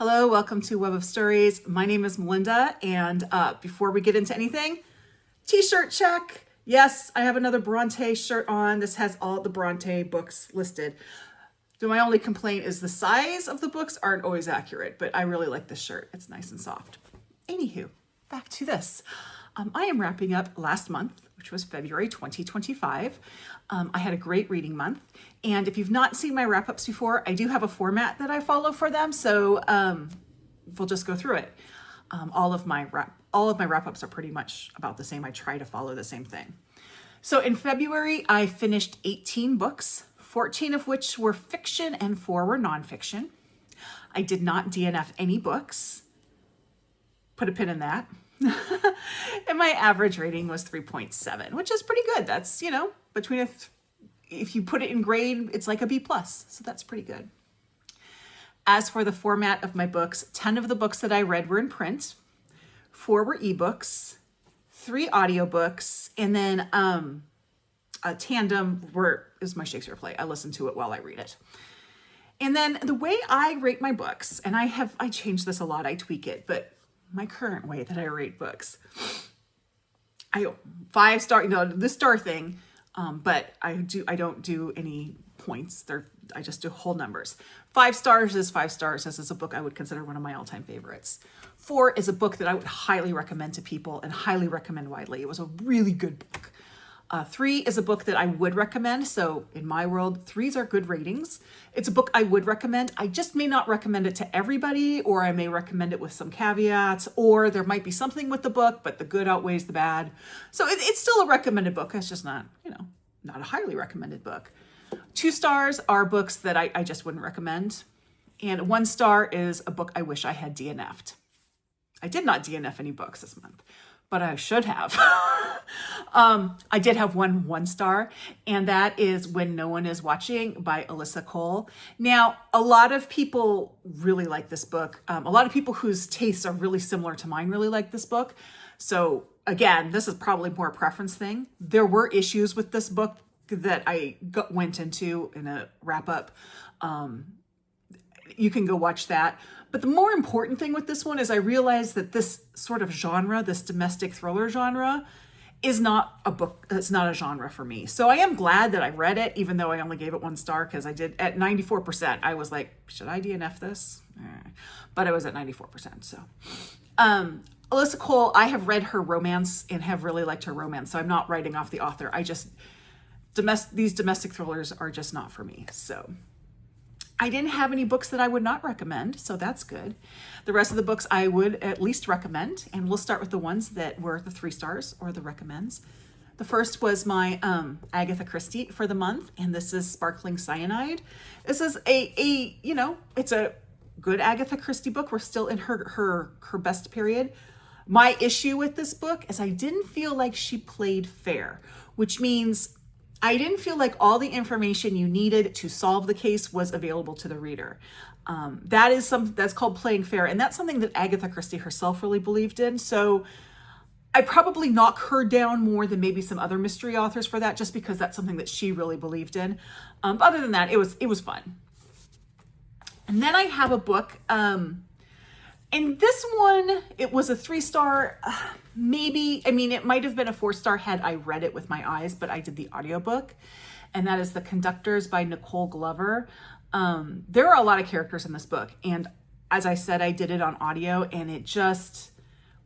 Hello, welcome to Web of Stories. My name is Melinda, and before we get into anything, t-shirt check. Yes, I have another Bronte shirt on. This has all the Bronte books listed. So my only complaint is the size of the books aren't always accurate, but I really like this shirt. It's nice and soft. Anywho, back to this. I am wrapping up last month, which was February 2025. I had a great reading month. And if you've not seen my wrap-ups before, I do have a format that I follow for them. So we'll just go through it. All of my wrap-ups are pretty much about the same. I try to follow the same thing. So in February, I finished 18 books, 14 of which were fiction and 4 were nonfiction. I did not DNF any books. Put a pin in that. And my average rating was 3.7, which is pretty good. That's, between if you put it in grade, it's like a B+. So that's pretty good. As for the format of my books, 10 of the books that I read were in print, 4 were ebooks, 3 audiobooks, and then a tandem is my Shakespeare play. I listen to it while I read it. And then the way I rate my books, and I change this a lot, I tweak it, but my current way that I rate books, I 5-star, the star thing, but I don't do any points. I just do whole numbers. 5 stars is 5 stars. This is a book I would consider one of my all-time favorites. 4 is a book that I would highly recommend to people and highly recommend widely. It was a really good book. 3 is a book that I would recommend. So in my world, 3s are good ratings. It's a book I would recommend. I just may not recommend it to everybody, or I may recommend it with some caveats, or there might be something with the book, but the good outweighs the bad. So it's still a recommended book. It's just not, not a highly recommended book. 2 stars are books that I just wouldn't recommend. And 1 star is a book I wish I had DNF'd. I did not DNF any books this month, but I should have. I did have 1 star, and that is When No One Is Watching by Alyssa Cole. Now, a lot of people really like this book. A lot of people whose tastes are really similar to mine really like this book. So again, this is probably more a preference thing. There were issues with this book that I went into in a wrap up. You can go watch that. But the more important thing with this one is I realized that this sort of genre, this domestic thriller genre, is not a book. It's not a genre for me. So I am glad that I read it, even though I only gave it 1 star, because I did at 94%. I was like, should I DNF this? But I was at 94%. So Alyssa Cole, I have read her romance and have really liked her romance. So I'm not writing off the author. These domestic thrillers are just not for me. So I didn't have any books that I would not recommend, so that's good. The rest of the books I would at least recommend, and we'll start with the ones that were the 3 stars or the recommends. The first was my Agatha Christie for the month, and this is Sparkling Cyanide. This is it's a good Agatha Christie book. We're still in her best period. My issue with this book is I didn't feel like she played fair, which means I didn't feel like all the information you needed to solve the case was available to the reader. That's called playing fair. And that's something that Agatha Christie herself really believed in. So I probably knock her down more than maybe some other mystery authors for that, just because that's something that she really believed in. But other than that, it was fun. And then I have a book, and this one, it was a 3-star, it might have been a 4-star had I read it with my eyes, but I did the audiobook, and that is The Conductors by Nicole Glover. There are a lot of characters in this book, and as I said, I did it on audio, and it just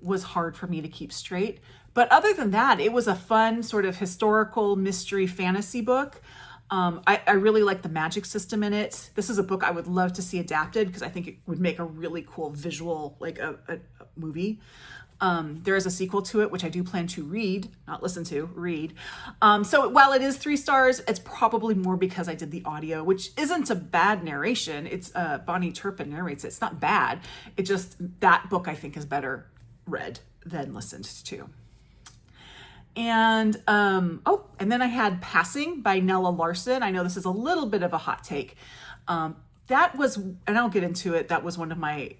was hard for me to keep straight. But other than that, it was a fun sort of historical mystery fantasy book. I really like the magic system in it. This is a book I would love to see adapted because I think it would make a really cool visual, like a movie. There is a sequel to it, which I do plan to read, not listen to, read. So while it is 3 stars, it's probably more because I did the audio, which isn't a bad narration. It's Bonnie Turpin narrates it. It's not bad. It just, that book I think is better read than listened to. And, and then I had Passing by Nella Larson. I know this is a little bit of a hot take. That was, and I'll get into it, that was one of my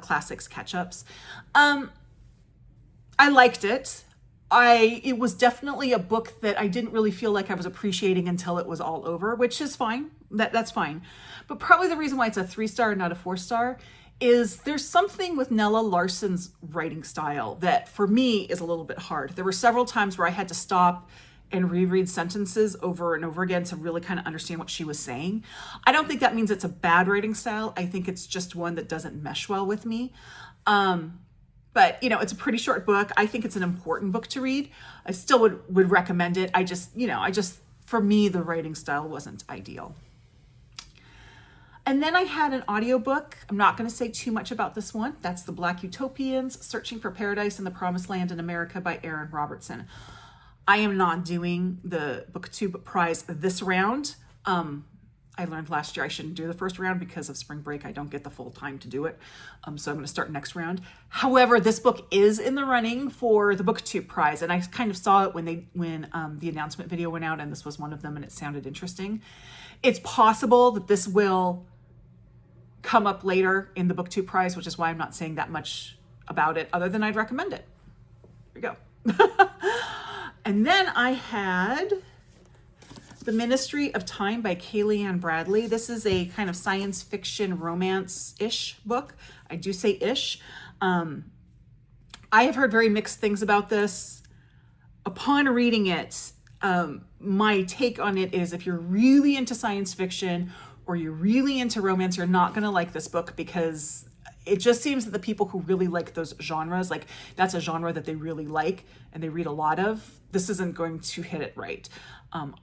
classics catch-ups. I liked it. It was definitely a book that I didn't really feel like I was appreciating until it was all over, which is fine. That's fine. But probably the reason why it's a 3-star and not a 4-star is there's something with Nella Larson's writing style that for me is a little bit hard. There were several times where I had to stop and reread sentences over and over again to really kind of understand what she was saying. I don't think that means it's a bad writing style. I think it's just one that doesn't mesh well with me. But, you know, it's a pretty short book. I think it's an important book to read. I still would recommend it. For me, the writing style wasn't ideal. And then I had an audiobook. I'm not going to say too much about this one. That's The Black Utopians, Searching for Paradise in the Promised Land in America by Aaron Robertson. I am not doing the BookTube prize this round. I learned last year I shouldn't do the first round because of spring break. I don't get the full time to do it. So I'm going to start next round. However, this book is in the running for the BookTube prize. And I kind of saw it when the announcement video went out, and this was one of them, and it sounded interesting. It's possible that this will come up later in the BookTube prize, which is why I'm not saying that much about it other than I'd recommend it. There we go. And then I had The Ministry of Time by Kaliane Bradley. This is a kind of science fiction romance-ish book. I do say ish. I have heard very mixed things about this. Upon reading it, my take on it is if you're really into science fiction or you're really into romance, you're not going to like this book because it just seems that the people who really like those genres, like that's a genre that they really like and they read a lot of, this isn't going to hit it right.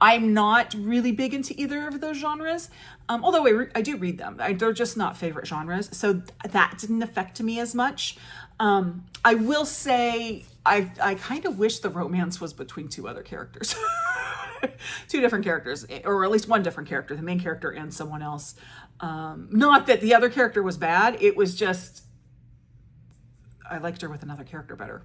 I'm not really big into either of those genres, although I do read them. They're just not favorite genres, so that didn't affect me as much. I will say I kind of wish the romance was between two other characters. Two different characters, or at least one different character, the main character and someone else. Not that the other character was bad, it was just I liked her with another character better.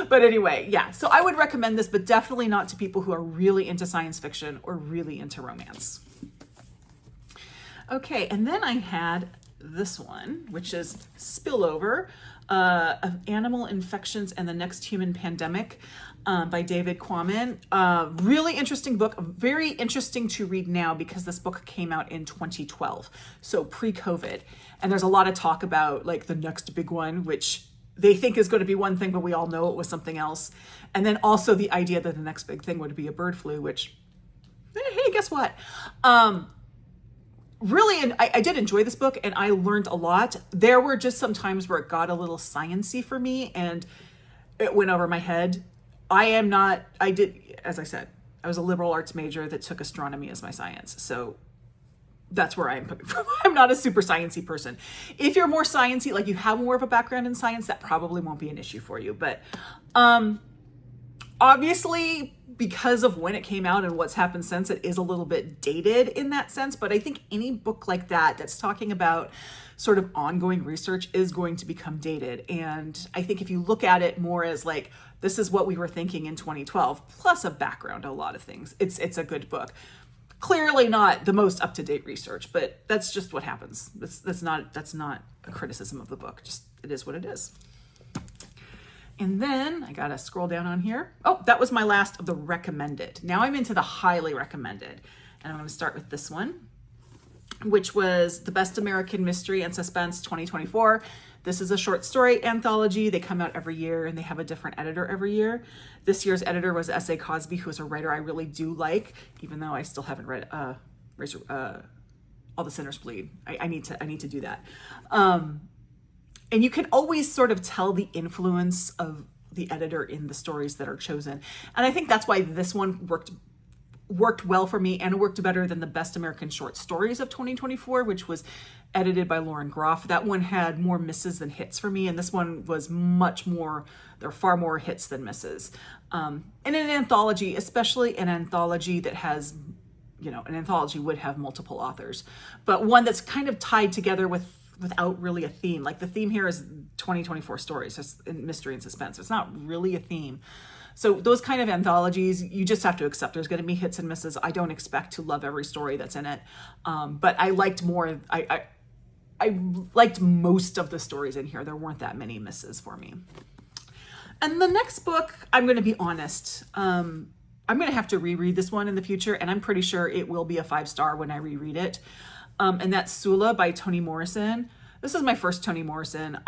But anyway, yeah, so I would recommend this, but definitely not to people who are really into science fiction or really into romance. Okay, and then I had this one, which is Spillover, of Animal Infections and the Next Human Pandemic, by David Quammen. Really interesting book, very interesting to read now because this book came out in 2012, so pre-COVID. And there's a lot of talk about like the next big one, which they think is going to be one thing, but we all know it was something else. And then also the idea that the next big thing would be a bird flu, which, hey, guess what? Really, and I did enjoy this book and I learned a lot. There were just some times where it got a little science-y for me and it went over my head. As I said, I was a liberal arts major that took astronomy as my science. So that's where I'm coming from. I'm not a super sciencey person. If you're more sciencey, like you have more of a background in science, that probably won't be an issue for you. But obviously, because of when it came out and what's happened since, it is a little bit dated in that sense. But I think any book like that that's talking about sort of ongoing research is going to become dated. And I think if you look at it more as like, this is what we were thinking in 2012, plus a background, a lot of things, it's a good book. Clearly not the most up-to-date research, but that's just what happens. That's not a criticism of the book. Just it is what it is. And then I gotta scroll down on here. Oh, that was my last of the recommended. Now I'm into the highly recommended. And I'm gonna start with this one, which was The Best American Mystery and Suspense 2024. This is a short story anthology. They come out every year and they have a different editor every year. This year's editor was S.A. Cosby, who is a writer I really do like, even though I still haven't read All the Sinners Bleed. I need to do that. And you can always sort of tell the influence of the editor in the stories that are chosen. And I think that's why this one worked well for me and worked better than the Best American Short Stories of 2024, which was edited by Lauren Groff. That one had more misses than hits for me, and this one was much more, there are far more hits than misses. And in an anthology, especially an anthology that has, an anthology would have multiple authors, but one that's kind of tied together without really a theme. Like the theme here is 2024 stories, it's mystery and suspense. It's not really a theme. So those kind of anthologies, you just have to accept there's going to be hits and misses. I don't expect to love every story that's in it. But I liked more, I liked most of the stories in here. There weren't that many misses for me. And the next book, I'm going to be honest, I'm going to have to reread this one in the future, and I'm pretty sure it will be a 5-star when I reread it. And that's Sula by Toni Morrison. This is my first Toni Morrison.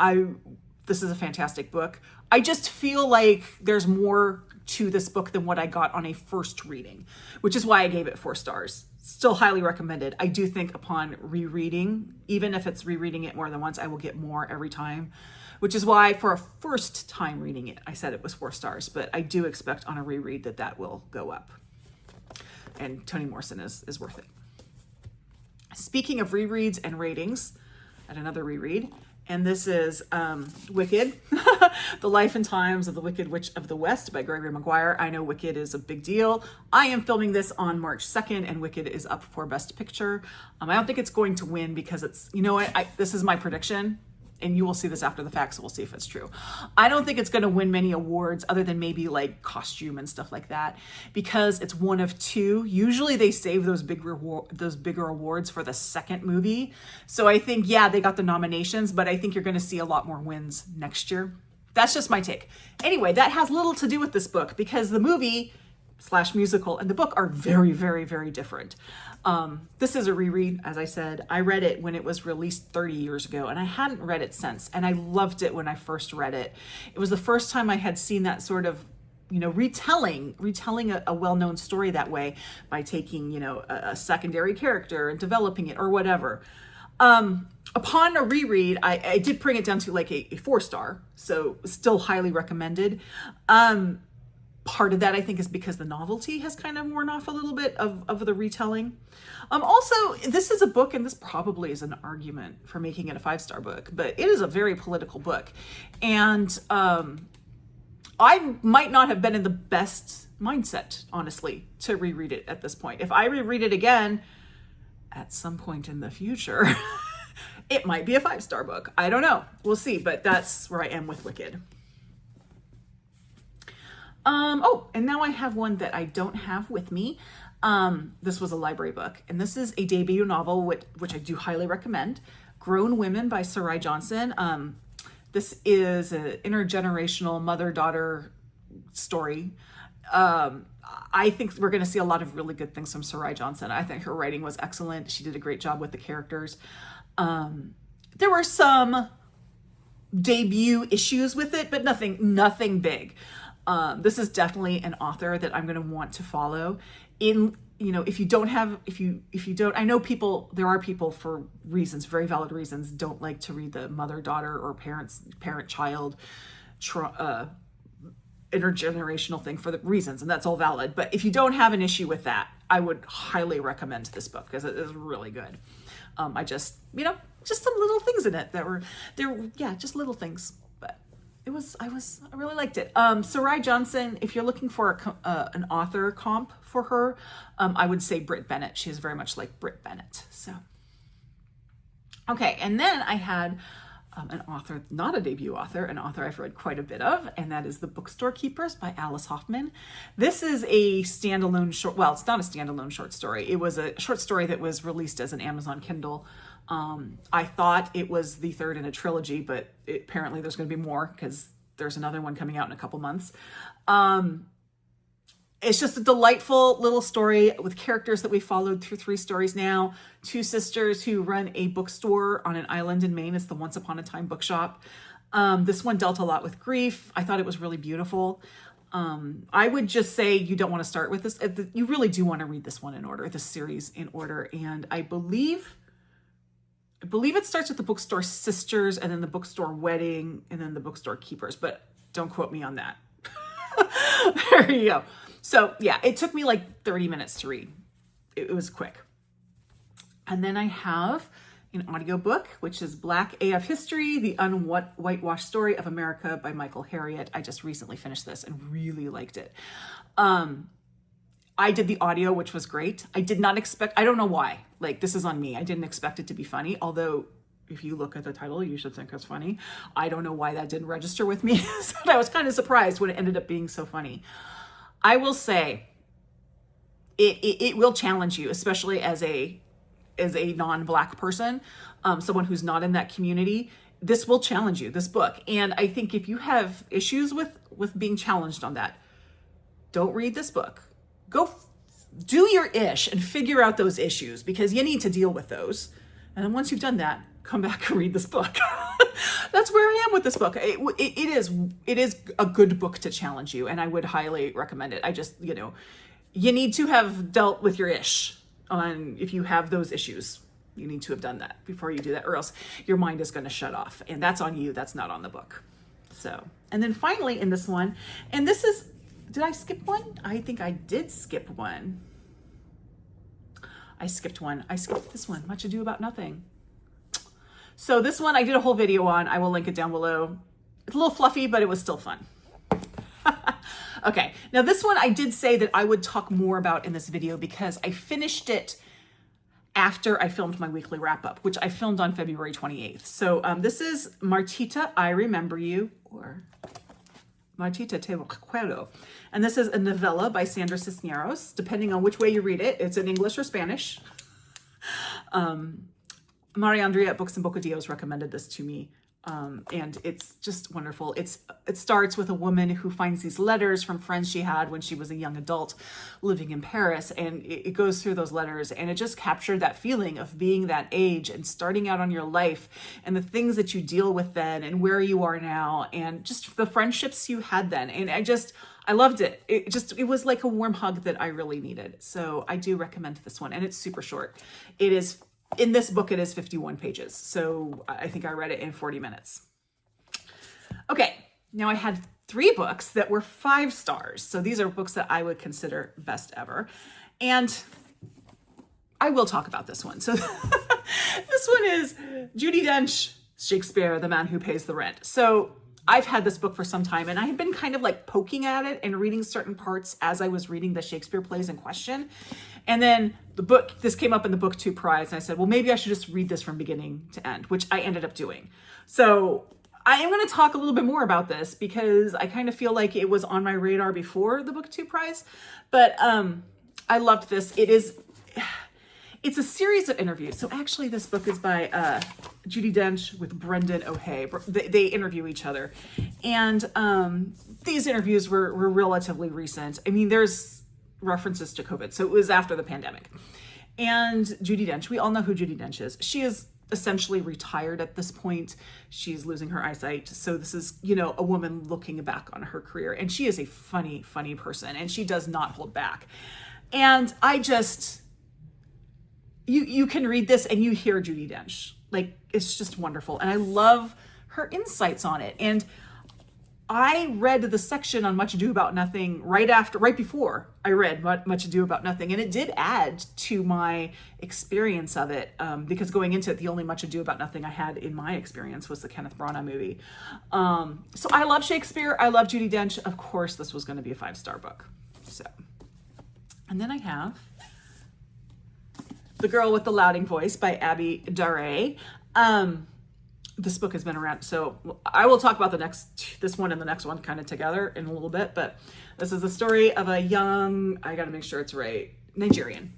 This is a fantastic book. I just feel like there's more to this book than what I got on a first reading, which is why I gave it 4 stars. Still highly recommended. I do think upon rereading, even if it's rereading it more than once, I will get more every time, which is why for a first time reading it, I said it was 4 stars, but I do expect on a reread that will go up. And Toni Morrison is worth it. Speaking of rereads and ratings, I had another reread, and this is Wicked, The Life and Times of the Wicked Witch of the West by Gregory Maguire. I know Wicked is a big deal. I am filming this on March 2nd, and Wicked is up for Best Picture. I don't think it's going to win because it's, you know what, this is my prediction, and you will see this after the fact, so we'll see if it's true. I don't think it's going to win many awards other than maybe like costume and stuff like that, because it's one of 2. Usually they save those bigger awards for the second movie. So I think, yeah, they got the nominations, but I think you're going to see a lot more wins next year. That's just my take. Anyway, that has little to do with this book because the movie / musical and the book are very, very, very different. This is a reread, as I said. I read it when it was released 30 years ago, and I hadn't read it since, and I loved it when I first read it. It was the first time I had seen that sort of, retelling a well-known story that way by taking, a secondary character and developing it or whatever. Upon a reread, I did bring it down to like a 4 star, so still highly recommended. Part of that, I think, is because the novelty has kind of worn off a little bit of the retelling. Also, this is a book, and this probably is an argument for making it a 5-star book, but it is a very political book. And I might not have been in the best mindset, honestly, to reread it at this point. If I reread it again at some point in the future, it might be a 5-star book. I don't know. We'll see, but that's where I am with Wicked. And now I have one that I don't have with me. This was a library book, and this is a debut novel, which I do highly recommend. Grown Women by Sarai Johnson. This is an intergenerational mother-daughter story. I think we're going to see a lot of really good things from Sarai Johnson. I think her writing was excellent. She did a great job with the characters. There were some debut issues with it, but nothing big. This is definitely an author that I'm going to want to follow. If you don't, I know there are people for reasons, very valid reasons, don't like to read the mother-daughter or parent-child intergenerational thing for the reasons, and that's all valid. But if you don't have an issue with that, I would highly recommend this book because it is really good. Just some little things in it just little things. But I really liked it. Sarai Johnson, if you're looking for an author comp for her, I would say Britt Bennett. She is very much like Britt Bennett. So, okay. And then I had an author, not a debut author, an author I've read quite a bit of, and that is The Bookstore Keepers by Alice Hoffman. This is a standalone it's not a standalone short story. It was a short story that was released as an Amazon Kindle. I thought it was the third in a trilogy, but apparently there's going to be more because there's another one coming out in a couple months. It's just a delightful little story with characters that we followed through 3 stories now. 2 sisters who run a bookstore on an island in Maine. It's the Once Upon a Time bookshop. This one dealt a lot with grief. I thought it was really beautiful. I would just say you don't want to start with this. You really do want to read this one in order, this series in order. And I believe it starts with the Bookstore Sisters and then the Bookstore Wedding and then the Bookstore Keepers, but don't quote me on that. There you go. So yeah, it took me like 30 minutes to read. It was quick. And then I have an audiobook, which is Black AF History, the Un-Whitewashed Story of America by Michael Harriot. I just recently finished this and really liked it. I did the audio, which was great. I did not expect, I don't know why, like this is on me. I didn't expect it to be funny, although if you look at the title, you should think it's funny. I don't know why that didn't register with me. So I was kind of surprised when it ended up being so funny. I will say it will challenge you, especially as a non-Black person, someone who's not in that community. This will challenge you, this book. And I think if you have issues with being challenged on that, don't read this book. Go do your ish and figure out those issues because you need to deal with those. And then once you've done that, come back and read this book. That's where I am with this book. It is a good book to challenge you, and I would highly recommend it. I just, you need to have dealt with your ish on, if you have those issues, you need to have done that before you do that, or else your mind is going to shut off, and that's on you. That's not on the book. So, and then finally in this one, and this is, did I skip one? I think I did skip one. I skipped one. I skipped this one, Much Ado About Nothing. So this one I did a whole video on. I will link it down below. It's a little fluffy, but it was still fun. Okay, now this one I did say that I would talk more about in this video because I finished it after I filmed my weekly wrap-up, which I filmed on February 28th. So this is Martita, I Remember You, or Martita Te Recuerdo. And this is a novella by Sandra Cisneros. Depending on which way you read it, it's in English or Spanish. Maria Andrea at Books and Bocadillos recommended this to me. And it's just wonderful. It starts with a woman who finds these letters from friends she had when she was a young adult living in Paris. And it goes through those letters, and it just captured that feeling of being that age and starting out on your life and the things that you deal with then and where you are now and just the friendships you had then. And I loved it. It was like a warm hug that I really needed. So I do recommend this one, and it's super short. In this book, it is 51 pages. So I think I read it in 40 minutes. Okay, now I had 3 books that were 5 stars. So these are books that I would consider best ever. And I will talk about this one. So this one is Judi Dench, Shakespeare, The Man Who Pays the Rent. So I've had this book for some time, and I had been kind of like poking at it and reading certain parts as I was reading the Shakespeare plays in question. And then this came up in the Book 2 prize, and I said, well, maybe I should just read this from beginning to end, which I ended up doing. So I am going to talk a little bit more about this because I kind of feel like it was on my radar before the Book 2 prize, but I loved this. It's a series of interviews. So actually this book is by Judi Dench with Brendan O'Hay. They interview each other. And these interviews were relatively recent. I mean, there's references to COVID. So it was after the pandemic. And Judi Dench, we all know who Judi Dench is. She is essentially retired at this point. She's losing her eyesight. So this is, a woman looking back on her career. And she is a funny, funny person. And she does not hold back. And I just... You can read this and you hear Judi Dench. Like, it's just wonderful. And I love her insights on it. And I read the section on Much Ado About Nothing right before I read Much Ado About Nothing. And it did add to my experience of it. Because going into it, the only Much Ado About Nothing I had in my experience was the Kenneth Branagh movie. So I love Shakespeare. I love Judi Dench. Of course, this was going to be a 5-star book. So, and then I have The Girl with the Louding Voice by Abby Daré. This book has been around, so I will talk about this one and the next one kind of together in a little bit, but this is the story of a young, I gotta make sure it's right, Nigerian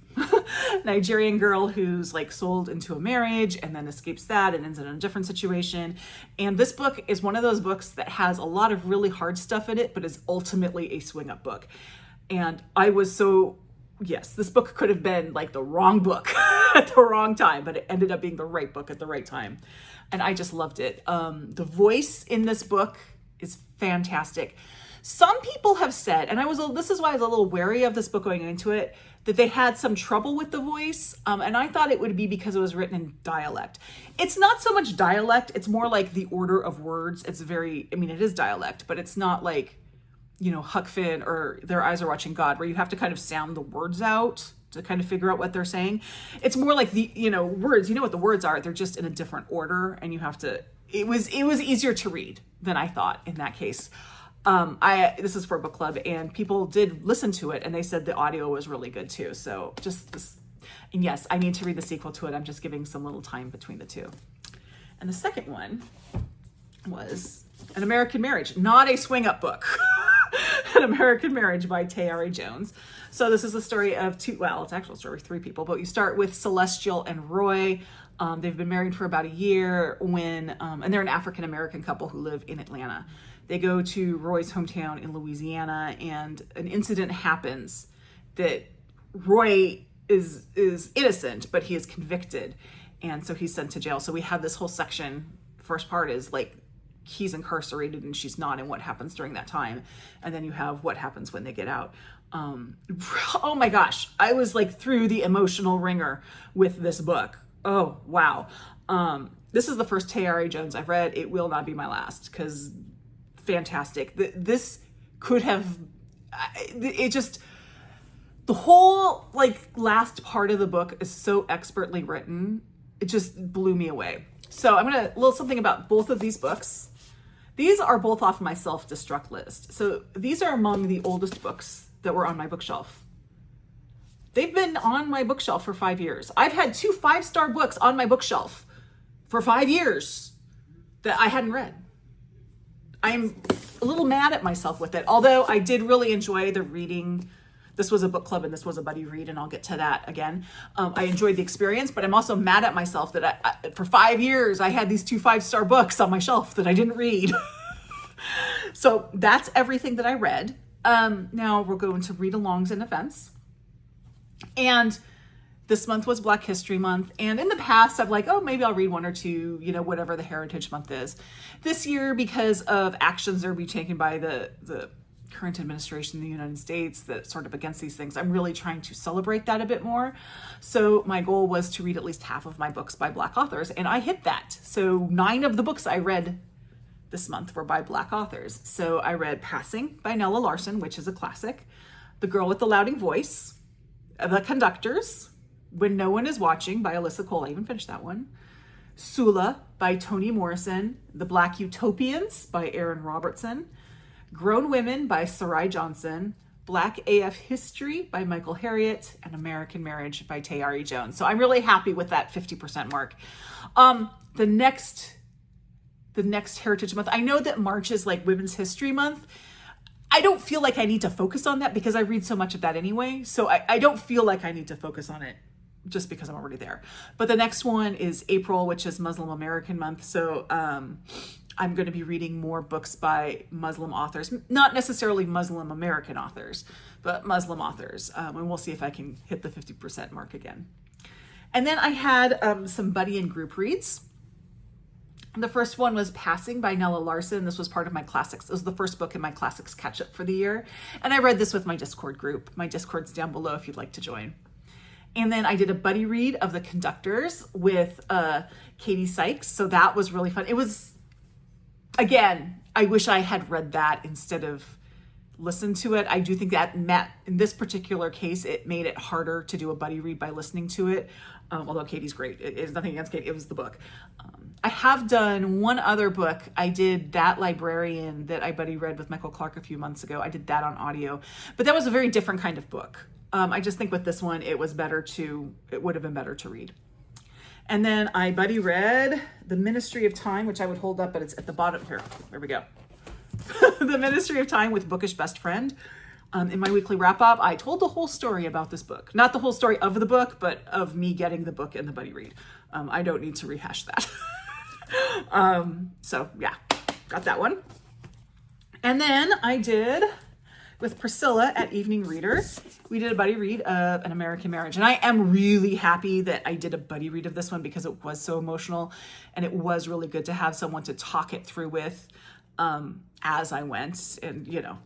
girl who's like sold into a marriage and then escapes that and ends in a different situation. And this book is one of those books that has a lot of really hard stuff in it, but is ultimately a swing up book. And yes, this book could have been like the wrong book at the wrong time, but it ended up being the right book at the right time. And I just loved it. The voice in this book is fantastic. Some people have said, and this is why I was a little wary of this book going into it, that they had some trouble with the voice. And I thought it would be because it was written in dialect. It's not so much dialect. It's more like the order of words. It is dialect, but it's not like, Huck Finn or Their Eyes Are Watching God, where you have to kind of sound the words out to kind of figure out what they're saying. It's more like the, words, what the words are. They're just in a different order, and you have to, it was easier to read than I thought in that case. This is for a book club, and people did listen to it, and they said the audio was really good too. So just this, and yes, I need to read the sequel to it. I'm just giving some little time between the two. And the second one was An American Marriage, not a swing up book. An American Marriage by Tayari Jones. So this is the story of it's actually a story of 3 people, but you start with Celestial and Roy. They've been married for about a year and they're an African-American couple who live in Atlanta. They go to Roy's hometown in Louisiana, and an incident happens that Roy is innocent, but he is convicted. And so he's sent to jail. So we have this whole section. First part is like he's incarcerated and she's not, and what happens during that time. And then you have what happens when they get out. Oh my gosh. I was like through the emotional ringer with this book. Oh, wow. This is the first Tayari Jones I've read. It will not be my last, because fantastic. This could have, it just, the whole like last part of the book is so expertly written. It just blew me away. So I'm going to, a little something about both of these books. These are both off my self-destruct list. So these are among the oldest books that were on my bookshelf. They've been on my bookshelf for 5 years. I've had 2 5-star books on my bookshelf for 5 years that I hadn't read. I'm a little mad at myself with it, although I did really enjoy the reading. This was a book club and this was a buddy read, and I'll get to that again. I enjoyed the experience, but I'm also mad at myself that I for 5 years, I had these 2 5-star books on my shelf that I didn't read. So that's everything that I read. Now we're going to read-alongs and events. And this month was Black History Month. And in the past, I've like, oh, maybe I'll read 1 or 2, you know, whatever the Heritage Month is. This year, because of actions that are being taken by the current administration in the United States that's sort of against these things, I'm really trying to celebrate that a bit more. So my goal was to read at least half of my books by Black authors, and I hit that. So 9 of the books I read this month were by Black authors. So I read Passing by Nella Larson, which is a classic. The Girl with the Louding Voice. The Conductors, When No One Is Watching by Alyssa Cole. I even finished that one. Sula by Toni Morrison. The Black Utopians by Aaron Robertson. Grown Women by Sarai Johnson. Black AF History by Michael Harriot. And American Marriage by Tayari Jones. So I'm really happy with that 50% mark. The next Heritage Month, I know that March is like Women's History Month. I don't feel like I need to focus on that because I read so much of that anyway. So I don't feel like I need to focus on it just because I'm already there. But the next one is April, which is Muslim American Month. So I'm going to be reading more books by Muslim authors, not necessarily Muslim American authors, but Muslim authors. And we'll see if I can hit the 50% mark again. And then I had some buddy and group reads. The first one was Passing by Nella Larson. This was part of my classics. It was the first book in my classics catch up for the year. And I read this with my Discord group. My Discord's down below if you'd like to join. And then I did a buddy read of The Conductors with Katie Sykes. So that was really fun. It was, again, I wish I had read that instead of listened to it. I do think that in this particular case, it made it harder to do a buddy read by listening to it. Although Katie's great. It is nothing against Katie. It was the book. I have done one other book. I did That Librarian that I buddy read with Michael Clark a few months ago. I did that on audio, but that was a very different kind of book. I just think with this one, it would have been better to read. And then I buddy read The Ministry of Time, which I would hold up, but it's at the bottom here. There we go. The Ministry of Time with Bookish Best Friend. In my weekly wrap up, I told the whole story about this book. Not the whole story of the book, but of me getting the book and the buddy read. I don't need to rehash that. So yeah, got that one. And then I did, with Priscilla at Evening Reader, we did a buddy read of An American Marriage. And I am really happy that I did a buddy read of this one because it was so emotional and it was really good to have someone to talk it through with as I went. And, you know,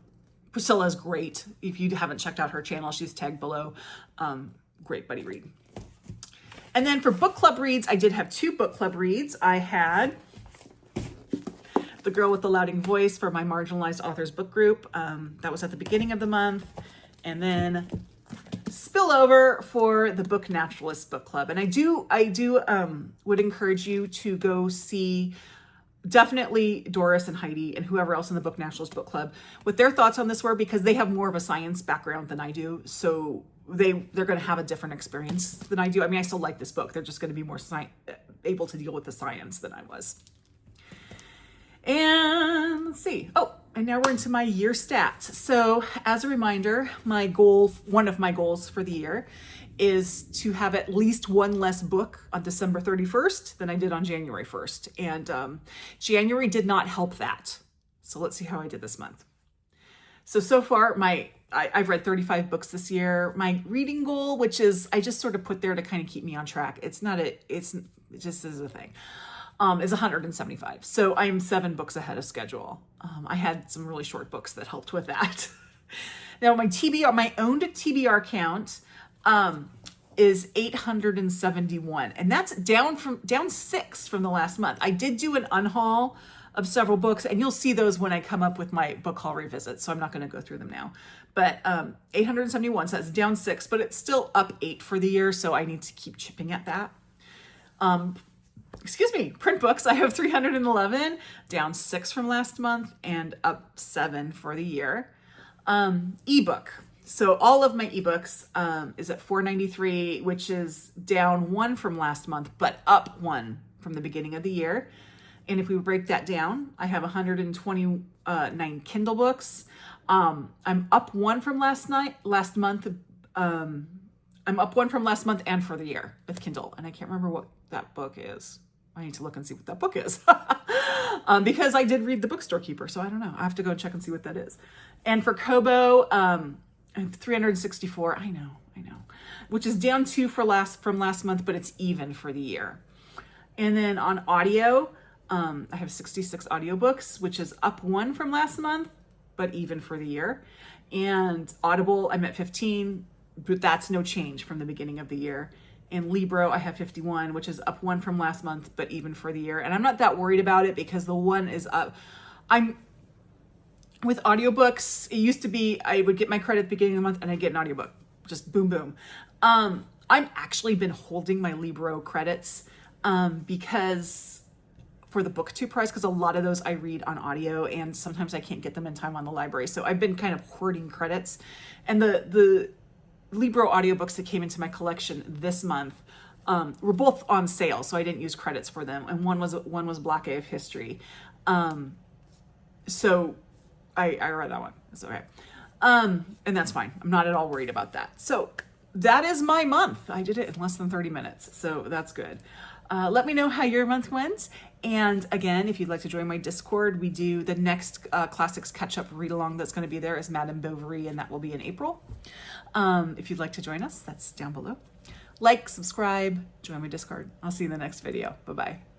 Priscilla's great. If you haven't checked out her channel, she's tagged below. Great buddy read. And then for book club reads, I did have 2 book club reads. I had The Girl with the Louding Voice for my Marginalized Authors book group. That was at the beginning of the month. And then Spillover for the Book Naturalist book club. And I would encourage you to go see definitely Doris and Heidi and whoever else in the Book Naturalist book club, what their thoughts on this were, because they have more of a science background than I do. So they're going to have a different experience than I do. I mean, I still like this book. They're just going to be more able to deal with the science than I was. And let's see. Oh, and now we're into my year stats. So as a reminder, one of my goals for the year is to have at least one less book on December 31st than I did on January 1st. And January did not help that. So let's see how I did this month. So far, my I've read 35 books this year. My reading goal, which is I just sort of put there to kind of keep me on track. It just is a thing. Is 175. So I'm 7 books ahead of schedule. I had some really short books that helped with that. Now my owned TBR count is 871, and that's down 6 from the last month. I did do an unhaul of several books, and you'll see those when I come up with my book haul revisit, so I'm not going to go through them now. But 871, so that's down 6, but it's still up 8 for the year, so I need to keep chipping at that. Print books, I have 311, down 6 from last month, and up 7 for the year. Ebook. So all of my ebooks is at 493, which is down 1 from last month, but up 1 from the beginning of the year. And if we break that down, I have 129 Kindle books. I'm up 1 from last month. I'm up 1 from last month and for the year with Kindle. And I can't remember what that book is. I need to look and see what that book is. Because I did read The Bookstore Keeper, so I don't know. I have to go check and see what that is. And for Kobo, I have 364. I know. Which is down 2 from last month, but it's even for the year. And then on audio, I have 66 audiobooks, which is up 1 from last month, but even for the year. And Audible, I'm at 15, but that's no change from the beginning of the year. In Libro, I have 51, which is up 1 from last month, but even for the year. And I'm not that worried about it because the 1 is up. With audiobooks, it used to be I would get my credit at the beginning of the month and I'd get an audiobook. Just boom, boom. I've actually been holding my Libro credits because for the BookTube prize, because a lot of those I read on audio and sometimes I can't get them in time on the library. So I've been kind of hoarding credits. And the Libro audiobooks that came into my collection this month were both on sale, so I didn't use credits for them. And one was Black A of History. So I read that one. It's okay. And that's fine. I'm not at all worried about that. So that is my month. I did it in less than 30 minutes. So that's good. Let me know how your month went. And again, if you'd like to join my Discord, we do the next Classics Catch-Up read-along that's going to be there is Madame Bovary, and that will be in April. If you'd like to join us, that's down below. Like, subscribe, join my Discord. I'll see you in the next video. Bye-bye.